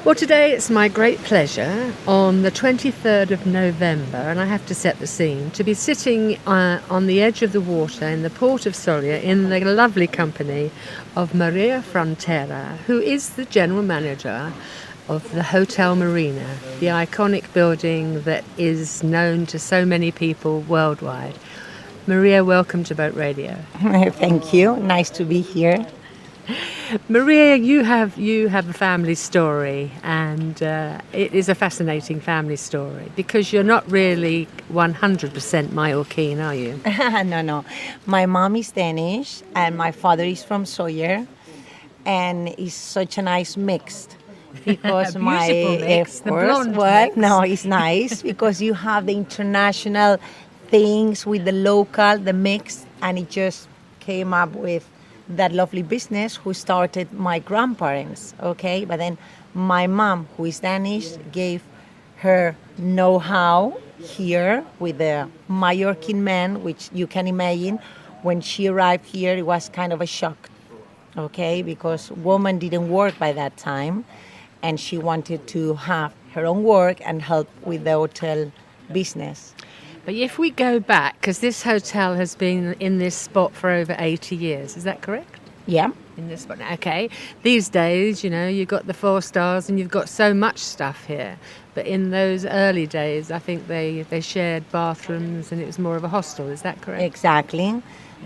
Well, today it's my great pleasure on the 23rd of November, and I have to set the scene, to be sitting on the edge of the water in the Port of Sóller in the lovely company of Maria Frontera, who is the general manager of the Hotel Marina, the iconic building that is known to so many people worldwide. Maria, welcome to Boat Radio. Thank you. Nice to be here. Maria, you have a family story, and it is a fascinating family story because you're not really 100% Mallorquin, are you? No. My mom is Danish and my father is from Sóller, and it's such a nice mix. Because my mix, the blonde mix. No, it's nice because you have the international things with the local, the mix, and it just came up with that lovely business who started my grandparents, okay? But then my mom, who is Danish, gave her know-how here with the Mallorquin man, which you can imagine when she arrived here, it was kind of a shock, okay? Because woman didn't work by that time, and she wanted to have her own work and help with the hotel business. But if we go back, because this hotel has been in this spot for over 80 years, is that correct? Yeah. In this spot, okay. These days, you've got the 4 stars and you've got so much stuff here. But in those early days, I think they shared bathrooms and it was more of a hostel, is that correct? Exactly.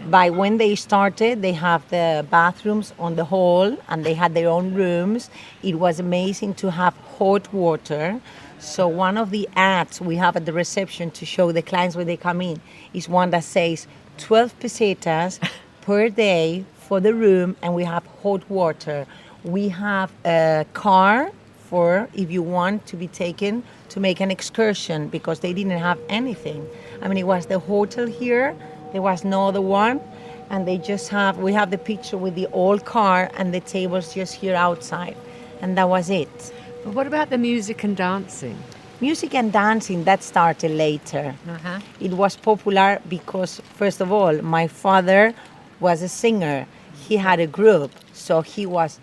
By when they started, they have the bathrooms on the hall and they had their own rooms. It was amazing to have hot water. So one of the ads we have at the reception to show the clients when they come in is one that says 12 pesetas per day for the room, and we have hot water. We have a car for if you want to be taken to make an excursion because they didn't have anything. I mean, it was the hotel here, there was no other one, and we have the picture with the old car and the tables just here outside, and that was it. But what about the music and dancing? Music and dancing, that started later. Uh-huh. It was popular because, first of all, my father was a singer. He had a group, so he was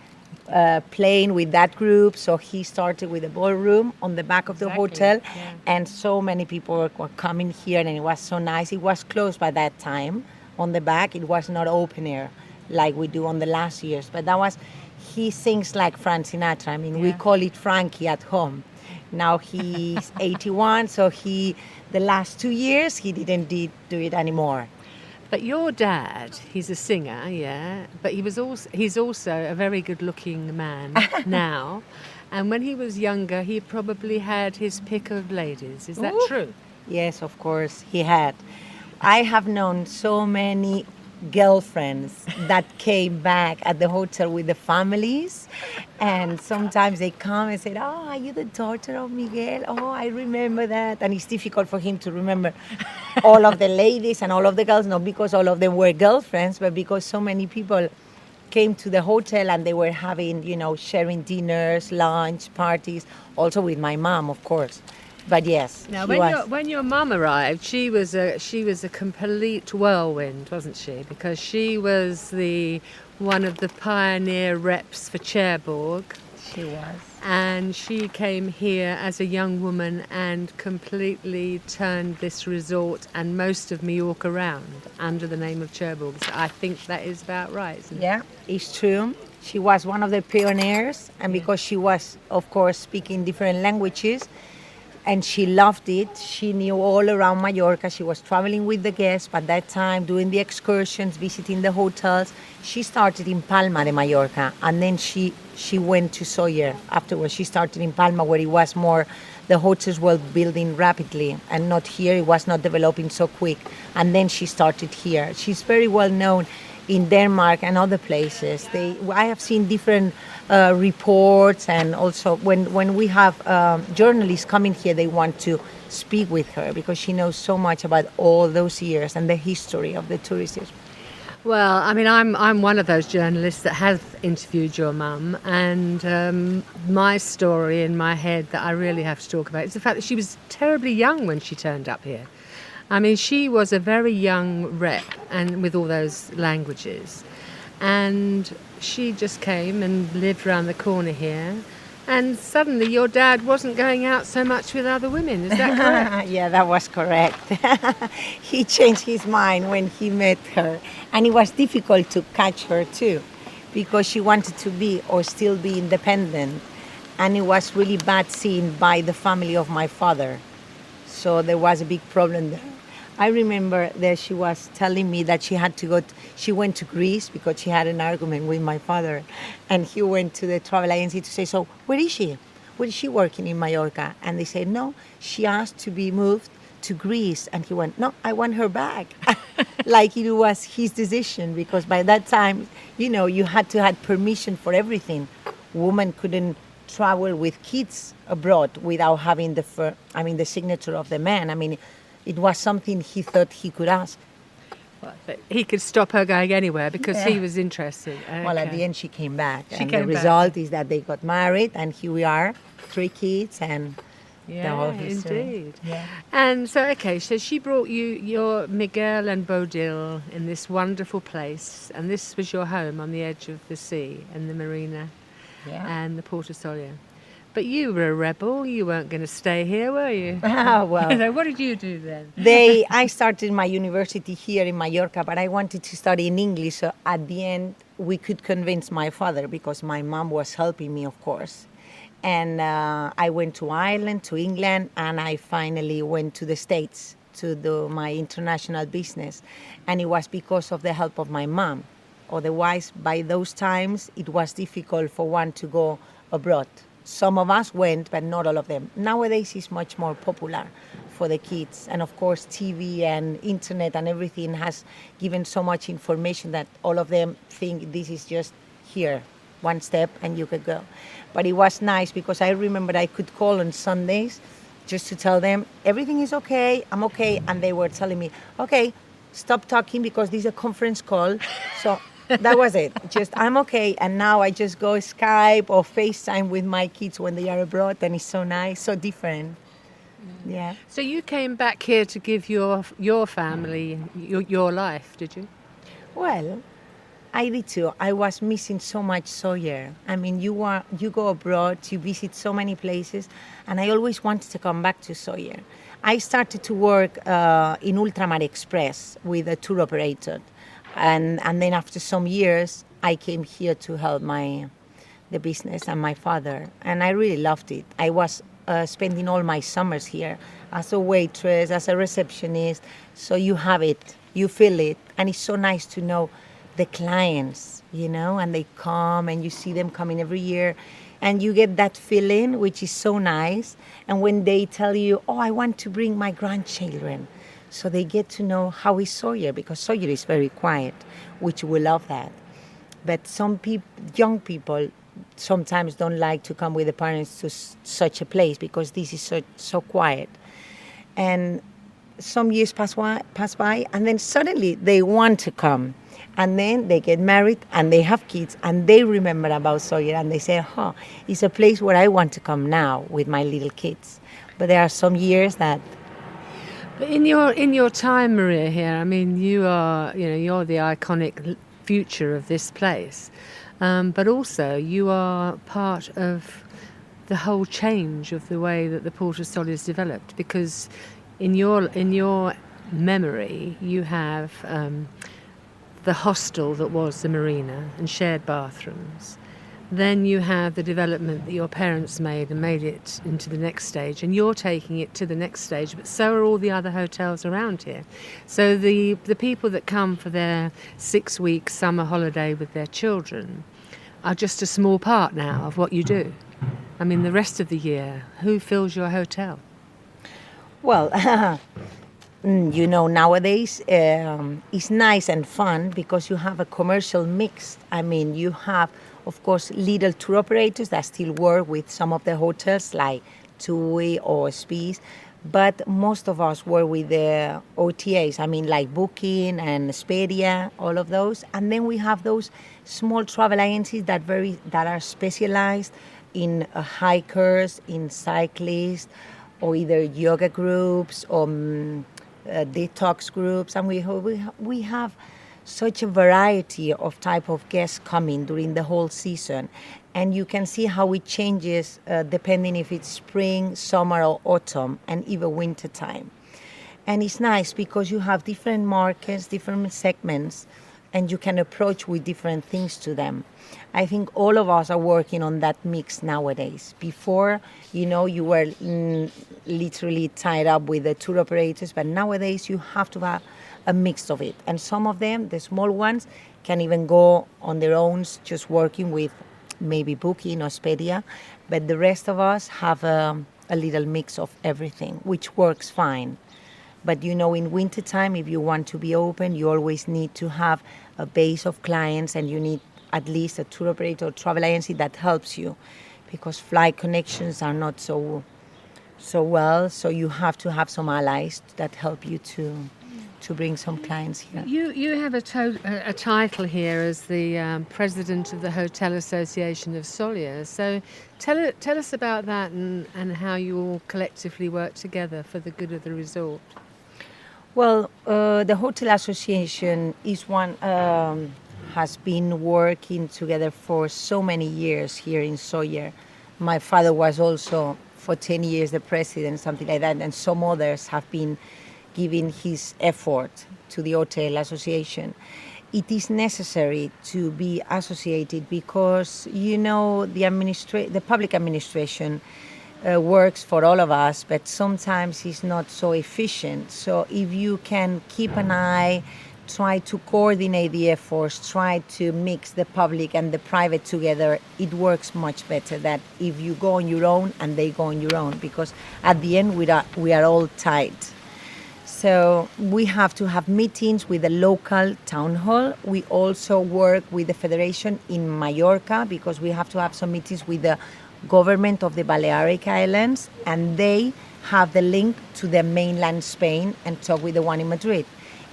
playing with that group. So he started with a ballroom on the back of the hotel, and so many people were coming here, and it was so nice. It was closed by that time on the back. It was not open air like we do on the last years, but he sings like Frank Sinatra. I mean, we call it Frankie at home. Now he's 81, so the last 2 years, he didn't do it anymore. But your dad, he's a singer, yeah, but he's also a very good-looking man now. And when he was younger, he probably had his pick of ladies. Is that true? Yes, of course, he had. I have known so many girlfriends that came back at the hotel with the families, and sometimes they come and say, "Oh, are you the daughter of Miguel? Oh, I remember that." And it's difficult for him to remember all of the ladies and all of the girls, not because all of them were girlfriends, but because so many people came to the hotel and they were having, sharing dinners, lunch, parties, also with my mom, of course. But yes. Now, when your mum arrived, she was a complete whirlwind, wasn't she? Because she was one of the pioneer reps for Cherbourg. She was. And she came here as a young woman and completely turned this resort and most of Mallorca around under the name of Cherbourg. So I think that is about right, isn't it? Yeah, it's true. She was one of the pioneers, and because she was, of course, speaking different languages, and she loved it. She knew all around Mallorca. She was traveling with the guests at that time, doing the excursions, visiting the hotels. She started in Palma de Mallorca, and then she went to Sóller. Afterwards, she started in Palma, where it was more, the hotels were building rapidly, and not here. It was not developing so quick. And then she started here. She's very well known in Denmark and other places. I have seen different reports, and also when we have journalists coming here, they want to speak with her because she knows so much about all those years and the history of the tourism. Well, I mean, I'm one of those journalists that has interviewed your mum, and my story in my head that I really have to talk about is the fact that she was terribly young when she turned up here. I mean, she was a very young rep, and with all those languages, and she just came and lived around the corner here, And suddenly your dad wasn't going out so much with other women. Is that correct? Yeah, that was correct. He changed his mind when he met her. And it was difficult to catch her too, because she wanted to be or still be independent. And it was really bad seen by the family of my father. So there was a big problem there. I remember that she was telling me that she had to go, she went to Greece because she had an argument with my father. And he went to the travel agency to say, so where is she? Where is she working in Mallorca? And they said, no, she asked to be moved to Greece. And he went, no, I want her back. Like it was his decision, because by that time, you had to have permission for everything. Women couldn't travel with kids abroad without having the signature of the man. I mean, it was something he thought he could ask. Well, but he could stop her going anywhere because he was interested. Okay. Well, at the end, she came back. She and came the back. result is that they got married, and here we are, 3 kids, and the whole history. Indeed. Yeah. And so she brought you your Miguel and Bodil in this wonderful place, and this was your home on the edge of the sea and the Marina and the Port of Sóller. But you were a rebel. You weren't going to stay here, were you? Well, So what did you do then? I started my university here in Mallorca, but I wanted to study in English. So at the end, we could convince my father, because my mom was helping me, of course. And I went to Ireland, to England, and I finally went to the States to do my international business. And it was because of the help of my mom. Otherwise, by those times, it was difficult for one to go abroad. Some of us went, but not all of them. Nowadays, it's much more popular for the kids. And of course, TV and internet and everything has given so much information that all of them think this is just here, one step, and you could go. But it was nice because I remember I could call on Sundays just to tell them, everything is okay, I'm okay. And they were telling me, okay, stop talking because this is a conference call. So that was it. Just, I'm okay. And now I just go Skype or FaceTime with my kids when they are abroad, and it's so nice, so different. Yeah. So you came back here to give your family your life, did you? Well, I did too. I was missing so much Sóller. I mean, you go abroad, you visit so many places, and I always wanted to come back to Sóller. I started to work in Ultramar Express with a tour operator. And then after some years, I came here to help the business and my father. And I really loved it. I was spending all my summers here as a waitress, as a receptionist. So you have it, you feel it. And it's so nice to know the clients, and they come and you see them coming every year. And you get that feeling, which is so nice. And when they tell you, oh, I want to bring my grandchildren. So they get to know how is Sóller, because Sóller is very quiet, which we love that. But some young people sometimes don't like to come with the parents to such a place because this is so quiet. And some years pass by, and then suddenly they want to come. And then they get married and they have kids and they remember about Sóller and they say, it's a place where I want to come now with my little kids. But there are some years that... But in your time, Maria, here, I mean, you're the iconic future of this place, but also you are part of the whole change of the way that the Port of Sóller is developed. Because in your memory, you have the hostel that was the Marina and shared bathrooms. Then you have the development that your parents made and made it into the next stage, and you're taking it to the next stage, but so are all the other hotels around here. So the people that come for their 6-week summer holiday with their children are just a small part now of what you do. I mean, the rest of the year, who fills your hotel? Well, nowadays it's nice and fun because you have a commercial mix. I mean, you have, of course, little tour operators that still work with some of the hotels like TUI or Spies, but most of us work with the OTAs, I mean, like Booking and Expedia, all of those. And then we have those small travel agencies that are specialized in hikers, in cyclists, or either yoga groups or detox groups. And we have such a variety of type of guests coming during the whole season. And you can see how it changes depending if it's spring, summer, or autumn, and even winter time. And it's nice because you have different markets, different segments, and you can approach with different things to them. I think all of us are working on that mix nowadays. Before, you were literally tied up with the tour operators, but nowadays you have to have a mix of it. And some of them, the small ones, can even go on their own, just working with maybe Booking or Expedia, but the rest of us have a little mix of everything, which works fine. But in wintertime, if you want to be open, you always need to have a base of clients, and you need at least a tour operator or travel agency that helps you, because flight connections are not so well. So you have to have some allies that help you to bring some clients here. You have a title here as the president of the Hotel Association of Sóller. So tell us about that and how you all collectively work together for the good of the resort. Well, the Hotel Association is one has been working together for so many years here in Sóller. My father was also for 10 years the president, something like that, and some others have been giving his effort to the Hotel Association. It is necessary to be associated because, the public administration works for all of us, but sometimes it's not so efficient. So if you can keep an eye, try to coordinate the efforts, try to mix the public and the private together, it works much better than if you go on your own and they go on your own, because at the end we are all tight. So we have to have meetings with the local town hall. We also work with the federation in Mallorca, because we have to have some meetings with the government of the Balearic Islands, and they have the link to the mainland Spain and talk with the one in Madrid.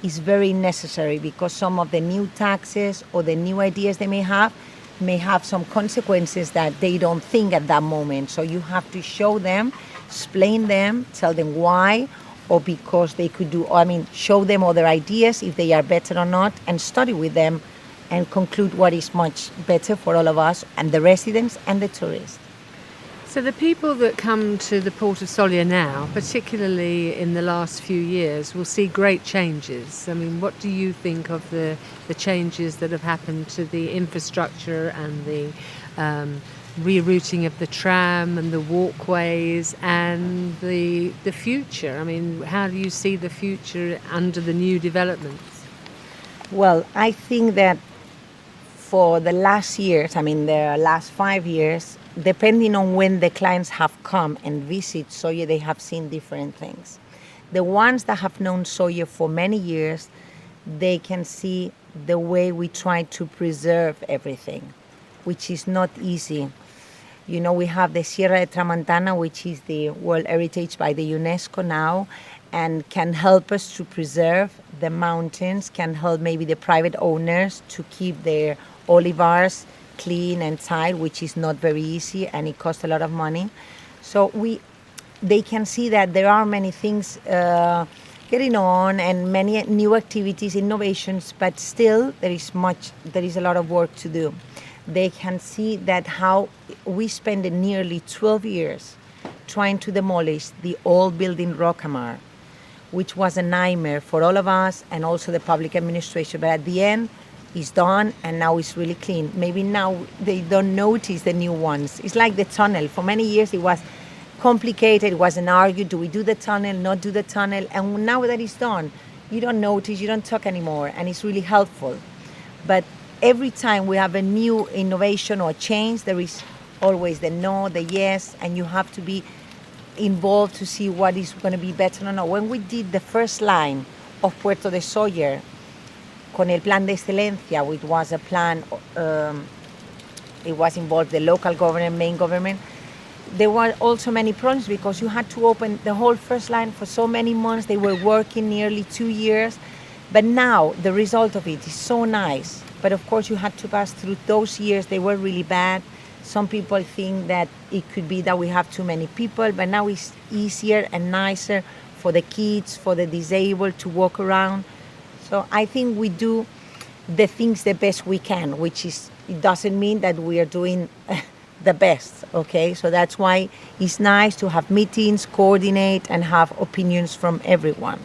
It's very necessary because some of the new taxes or the new ideas they may have some consequences that they don't think at that moment. So you have to show them, explain them, tell them why, or because they could show them other ideas if they are better or not, and study with them and conclude what is much better for all of us and the residents and the tourists. So the people that come to the Port of Sóller now, particularly in the last few years, will see great changes. I mean, what do you think of the changes that have happened to the infrastructure and the rerouting of the tram and the walkways and the future? I mean, how do you see the future under the new developments? Well, I think that for the last years, the last 5 years, depending on when the clients have come and visit Sóller, they have seen different things. The ones that have known Sóller for many years, they can see the way we try to preserve everything, which is not easy. We have the Sierra de Tramontana, which is the World Heritage by the UNESCO now, and can help us to preserve the mountains, can help maybe the private owners to keep their olivars clean and tight, which is not very easy, and it costs a lot of money. So they can see that there are many things getting on and many new activities, innovations, but still there is a lot of work to do. They can see that how we spent nearly 12 years trying to demolish the old building Rocamar, which was a nightmare for all of us and also the public administration. But at the end, it's done, and now it's really clean. Maybe now they don't notice the new ones. It's like the tunnel. For many years it was complicated. It was an argument. Do we do the tunnel, not do the tunnel? And now that it's done, you don't notice, you don't talk anymore, and it's really helpful. But every time we have a new innovation or change, there is always the no, the yes, and you have to be involved to see what is going to be better or not. When we did the first line of Puerto de Sóller, con el plan de excelencia, which was a plan, it was involved the local government, main government. There were also many problems because you had to open the whole first line for so many months. They were working nearly 2 years. But now the result of it is so nice. But of course you had to pass through those years. They were really bad. Some people think that it could be that we have too many people, but now it's easier and nicer for the kids, for the disabled to walk around. So I think we do the things the best we can, which is it doesn't mean that we are doing the best, okay? So that's why it's nice to have meetings, coordinate, and have opinions from everyone.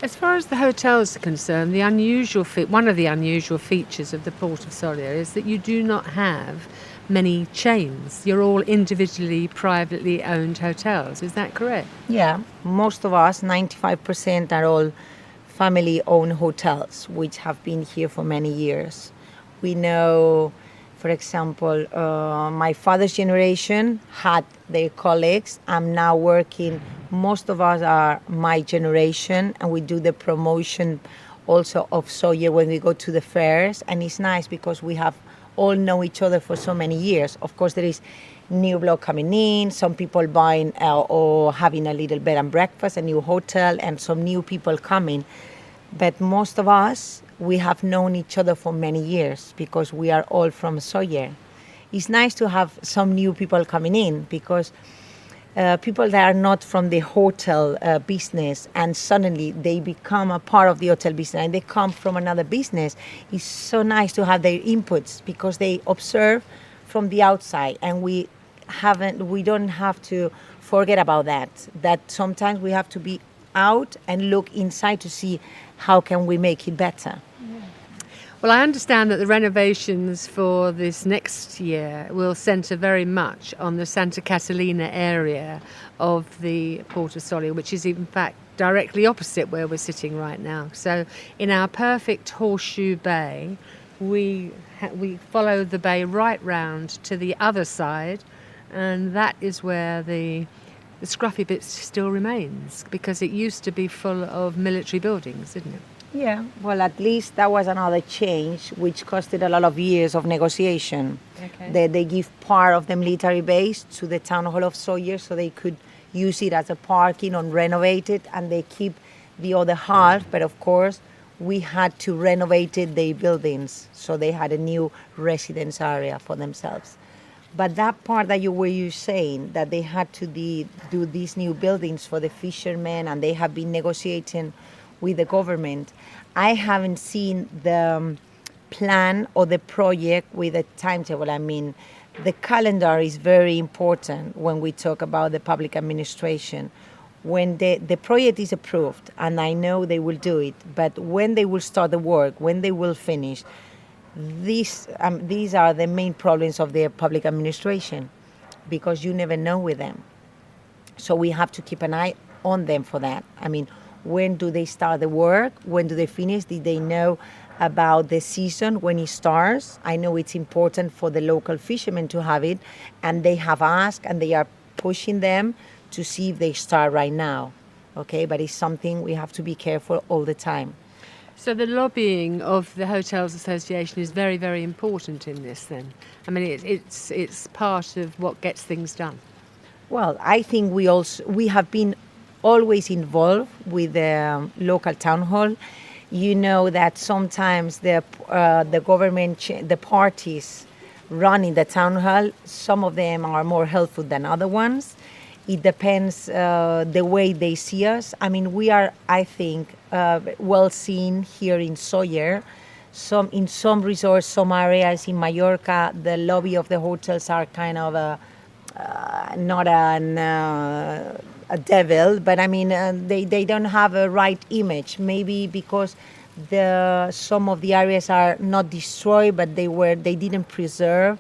As far as the hotels are concerned, one of the unusual features of the Port of Sóller is that you do not have many chains. You're all individually, privately owned hotels. Is that correct? Yeah, most of us, 95%, are all family-owned hotels, which have been here for many years. We know, for example, my father's generation had their colleagues. I'm now working, most of us are my generation, and we do the promotion also of Sóller when we go to the fairs. And it's nice because we have all know each other for so many years. Of course, there is new block coming in, some people buying or having a little bed and breakfast, a new hotel, and some new people coming. But most of us, we have known each other for many years because we are all from Sóller. It's nice to have some new people coming in because people that are not from the hotel business and suddenly they become a part of the hotel business and they come from another business. It's so nice to have their inputs because they observe from the outside, and we don't have to forget about that sometimes we have to be out and look inside to see how can we make it better. Well, I understand that the renovations for this next year will centre very much on the Santa Catalina area of the Port of Sóller, which is in fact directly opposite where we're sitting right now. So in our perfect horseshoe bay, we follow the bay right round to the other side, and that is where the scruffy bit still remains, because it used to be full of military buildings, didn't it? Yeah, well, at least that was another change, which costed a lot of years of negotiation. Okay. They give part of the military base to the town hall of Sóller so they could use it as a parking and renovate it, and they keep the other half. But of course, we had to renovate the buildings, so they had a new residence area for themselves. But that part that you were saying, that they had to do these new buildings for the fishermen, and they have been negotiating with the government. I haven't seen the plan or the project with a timetable. I mean, the calendar is very important when we talk about the public administration. When the project is approved, and I know they will do it, but when they will start the work, when they will finish, these are the main problems of the public administration, because you never know with them. So we have to keep an eye on them for that. I mean, when do they start the work? When do they finish? Did they know about the season when it starts? I know it's important for the local fishermen to have it, and they have asked, and they are pushing them to see if they start right now. Okay, but it's something we have to be careful all the time. So the lobbying of the Hotels Association is very, very important in this then. I mean, it's part of what gets things done. Well, I think we have been always involved with the local town hall. You know that sometimes the government, the parties running the town hall, some of them are more helpful than other ones. It depends the way they see us. I mean, we are, I think, well seen here in Sóller. In some resorts, some areas in Mallorca, the lobby of the hotels are kind of not a devil, but I mean, they don't have a right image. Maybe because some of the areas are not destroyed, but they didn't preserve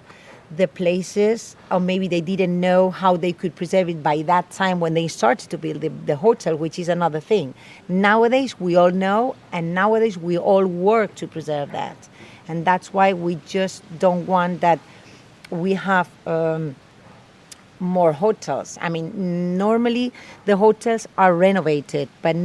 the places, or maybe they didn't know how they could preserve it by that time when they started to build the hotel, which is another thing. Nowadays, we all know, and nowadays we all work to preserve that. And that's why we just don't want that we have more hotels. I mean, normally the hotels are renovated, but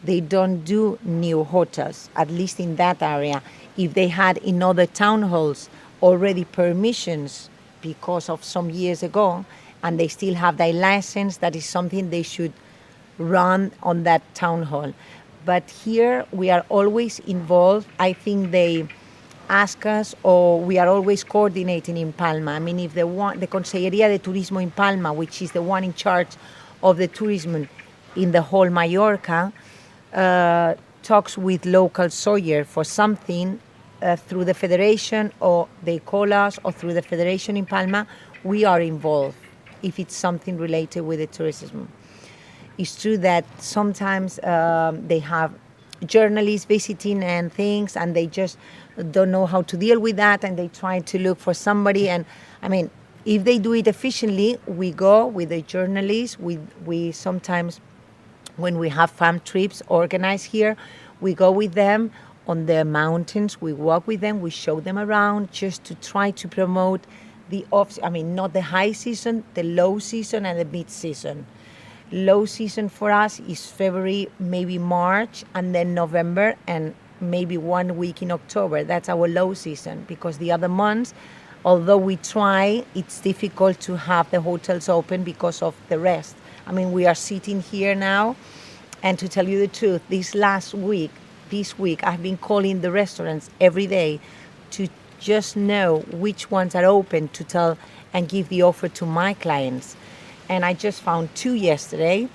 they don't do new hotels, at least in that area. If they had in other town halls already permissions because of some years ago, and they still have their license, that is something they should run on that town hall. But here we are always involved. I think they ask us, or we are always coordinating in Palma. I mean, if the Consellería de Turismo in Palma, which is the one in charge of the tourism in the whole Mallorca, talks with local Sóller for something, through the federation, or they call us, or through the federation in Palma, we are involved if it's something related with the tourism. It's true that sometimes they have journalists visiting and things, and they just don't know how to deal with that, and they try to look for somebody. And I mean, if they do it efficiently, we go with the journalists. We sometimes, when we have farm trips organized here, we go with them on the mountains. We walk with them. We show them around, just to try to promote the not the high season, the low season, and the mid season. Low season for us is February, maybe March, and then November, and maybe 1 week in October. That's our low season, because the other months, although we try, it's difficult to have the hotels open because of the rest. I mean, we are sitting here now, and to tell you the truth, this week, I've been calling the restaurants every day to just know which ones are open, to tell and give the offer to my clients. And I just found 2 yesterday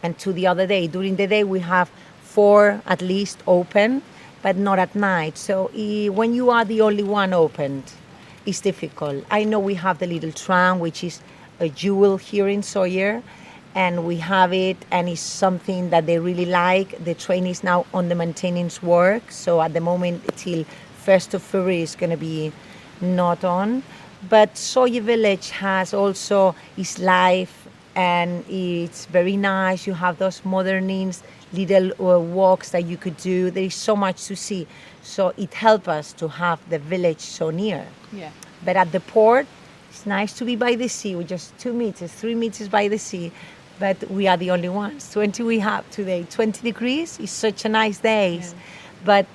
and 2 the other day. During the day, we have 4 at least open, but not at night. So when you are the only one opened, it's difficult. I know we have the little tram, which is a jewel here in Sóller, and we have it, and it's something that they really like. The train is now on the maintenance work, so at the moment till 1st of February is going to be not on. But Sóller Village has also its life, and it's very nice. You have those modernist little walks that you could do. There is so much to see. So it helps us to have the village so near. Yeah. But at the port, it's nice to be by the sea. We're just 2 meters, 3 meters by the sea. But we are the only ones. 20 we have today. 20 degrees is such a nice day. Yeah. But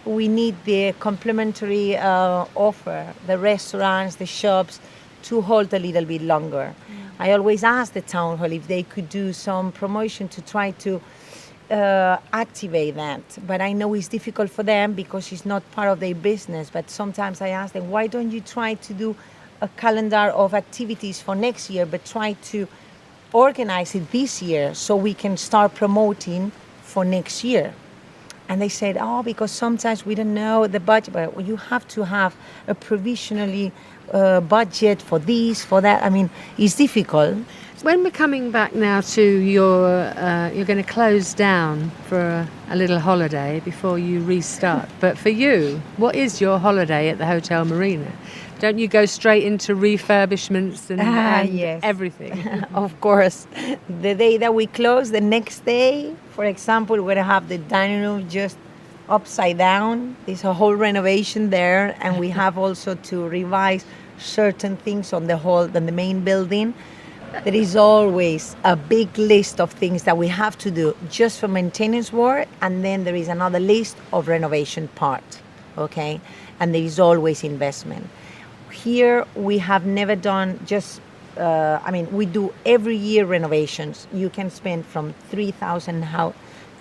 we need the complementary offer, the restaurants, the shops, to hold a little bit longer. I always ask the town hall if they could do some promotion to try to activate that. But I know it's difficult for them because it's not part of their business. But sometimes I ask them, why don't you try to do a calendar of activities for next year, but try to organize it this year so we can start promoting for next year. And they said, because sometimes we don't know the budget, but you have to have a provisionally budget for this, for that. I mean, it's difficult. When we're coming back now to you're going to close down for a little holiday before you restart. But for you, what is your holiday at the Hotel Marina? Don't you go straight into refurbishments and yes. Everything? Of course. The day that we close, the next day, for example, we're going to have the dining room just upside down. There's a whole renovation there, and we have also to revise certain things on the main building. There is always a big list of things that we have to do just for maintenance work, and then there is another list of renovation part, okay? And there is always investment. Here we have never done we do every year renovations. You can spend from 3,000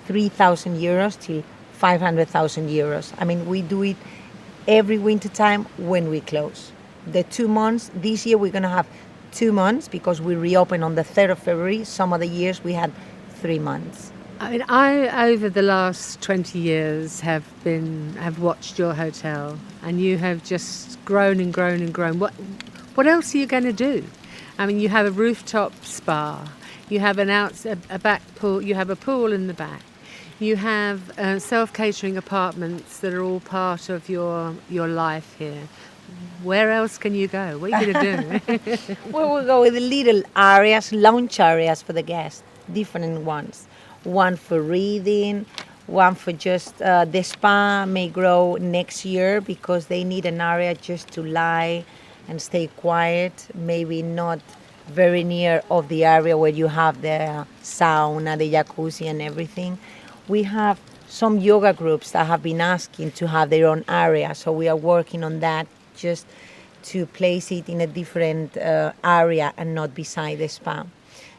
euros till 500,000 euros. I mean, we do it every winter time when we close. The 2 months, this year we're going to have 2 months because we reopen on the 3rd of February. Some of the years we had 3 months. I mean, I over the last 20 years have watched your hotel, and you have just grown and grown and grown. What else are you going to do? I mean, you have a rooftop spa, you have a back pool, you have a pool in the back, you have self-catering apartments that are all part of your life here. Where else can you go? What are you going to do? Well, we'll go with the little areas, lounge areas for the guests, different ones. One for reading, one for just the spa may grow next year because they need an area just to lie and stay quiet, maybe not very near of the area where you have the sauna, the jacuzzi and everything. We have some yoga groups that have been asking to have their own area, so we are working on that just to place it in a different area and not beside the spa.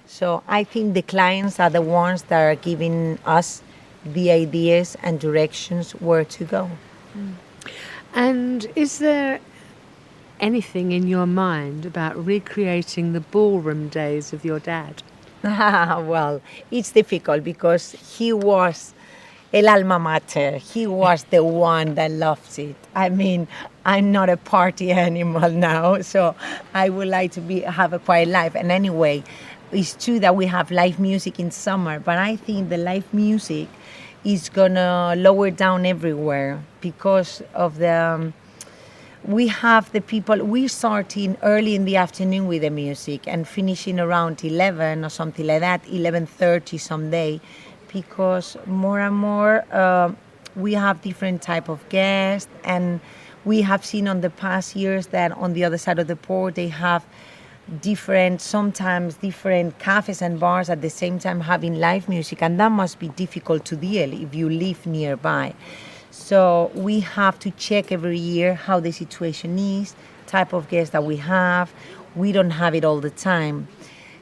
So I think the clients are the ones that are giving us the ideas and directions where to go. And is there anything in your mind about recreating the ballroom days of your dad? Well, it's difficult because he was el alma mater. He was the one that loved it. I mean, I'm not a party animal now, so I would like to have a quiet life. And anyway, it's true that we have live music in summer, but I think the live music is gonna lower down everywhere because of the... we have the people, we're starting early in the afternoon with the music and finishing around 11 or something like that, 11:30 someday, because more and more we have different type of guests, and we have seen on the past years that on the other side of the port they have sometimes different cafes and bars at the same time having live music, and that must be difficult to deal if you live nearby. So we have to check every year how the situation is, type of guests that we have. We don't have it all the time.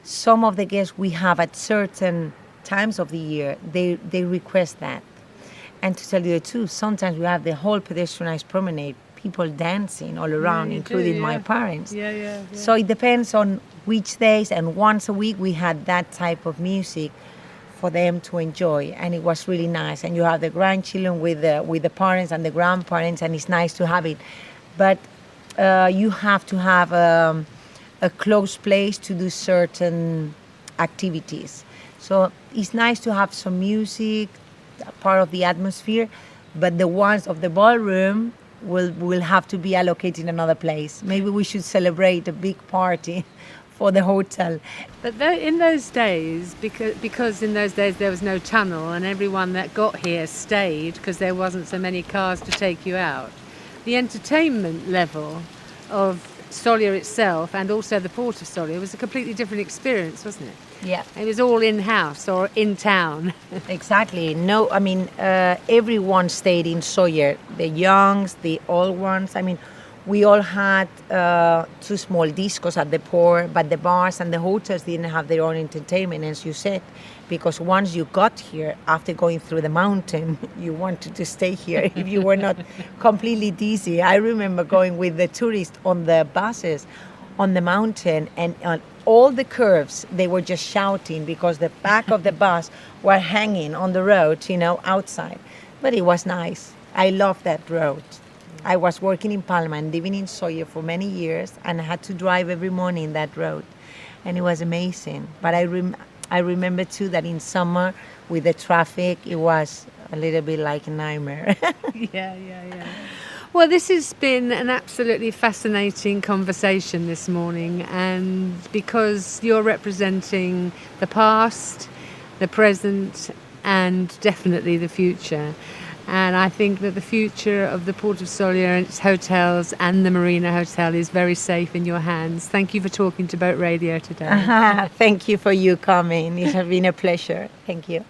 Some of the guests we have at certain times of the year, they request that. And to tell you the truth, sometimes we have the whole pedestrianized promenade, people dancing all around, including my parents. Yeah. So it depends on which days, and once a week we had that type of music for them to enjoy, and it was really nice. And you have the grandchildren with the parents and the grandparents, and it's nice to have it. But you have to have a close place to do certain activities. So it's nice to have some music, part of the atmosphere, but the ones of the ballroom will have to be allocated in another place. Maybe we should celebrate a big party for the hotel. But in those days, because in those days there was no tunnel and everyone that got here stayed because there wasn't so many cars to take you out, the entertainment level of Sóller itself and also the Port of Sóller was a completely different experience, wasn't it? Yeah. It was all in-house or in town. Exactly. No, I mean, everyone stayed in Sóller, the youngs, the old ones. I mean, we all had 2 small discos at the port, but the bars and the hotels didn't have their own entertainment, as you said, because once you got here, after going through the mountain, you wanted to stay here if you were not completely dizzy. I remember going with the tourists on the buses on the mountain, and on all the curves, they were just shouting because the back of the bus were hanging on the road, outside. But it was nice. I loved that road. I was working in Palma and living in Sóller for many years, and I had to drive every morning that road, and it was amazing. But I remember too that in summer with the traffic, it was a little bit like a nightmare. Yeah. Well, this has been an absolutely fascinating conversation this morning, and because you're representing the past, the present, and definitely the future. And I think that the future of the Port of Sóller and its hotels and the Marina Hotel is very safe in your hands. Thank you for talking to Boat Radio today. Thank you for you coming. It has been a pleasure. Thank you.